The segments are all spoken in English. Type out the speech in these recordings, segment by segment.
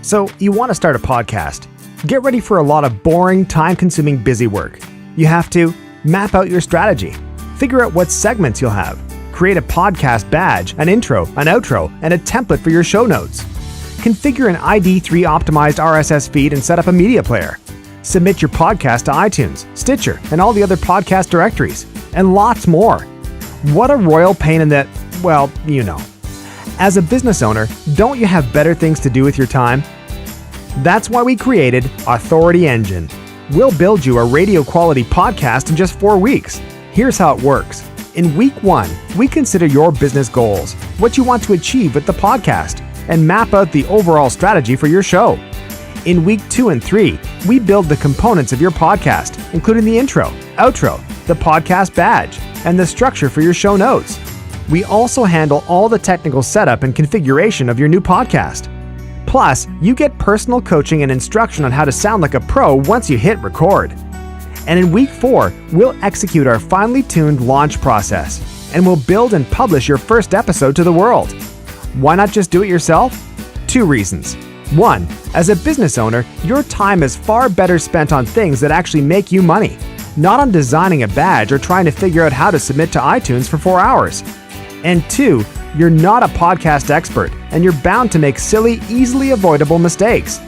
So you want to start a podcast. Get ready for a lot of boring, time-consuming busy work. You have to map out your strategy, figure out what segments you'll have, create a podcast badge, an intro, an outro, and a template for your show notes. Configure an ID3 optimized RSS feed and set up a media player. Submit your podcast to iTunes, Stitcher, and all the other podcast directories, and lots more. What a royal pain in the, well, you know. As a business owner, don't you have better things to do with your time? That's why we created AuthorityEngine. We'll build you a radio quality podcast in just 4 weeks. Here's how it works. In week 1, we consider your business goals, what you want to achieve with the podcast, and map out the overall strategy for your show. In week 2 and 3, we build the components of your podcast, including the intro, outro, the podcast badge, and the structure for your show notes. We also handle all the technical setup and configuration of your new podcast. Plus, you get personal coaching and instruction on how to sound like a pro once you hit record. And in week 4, we'll execute our finely tuned launch process, and we'll build and publish your first episode to the world. Why not just do it yourself? 2 reasons. 1, as a business owner, your time is far better spent on things that actually make you money, not on designing a badge or trying to figure out how to submit to iTunes for 4 hours. And 2, you're not a podcast expert, and you're bound to make silly, easily avoidable mistakes.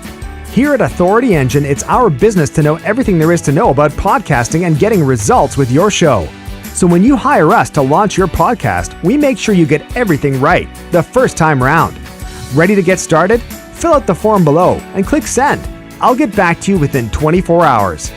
Here at AuthorityEngine, it's our business to know everything there is to know about podcasting and getting results with your show. So when you hire us to launch your podcast, we make sure you get everything right the first time round. Ready to get started? Fill out the form below and click send. I'll get back to you within 24 hours.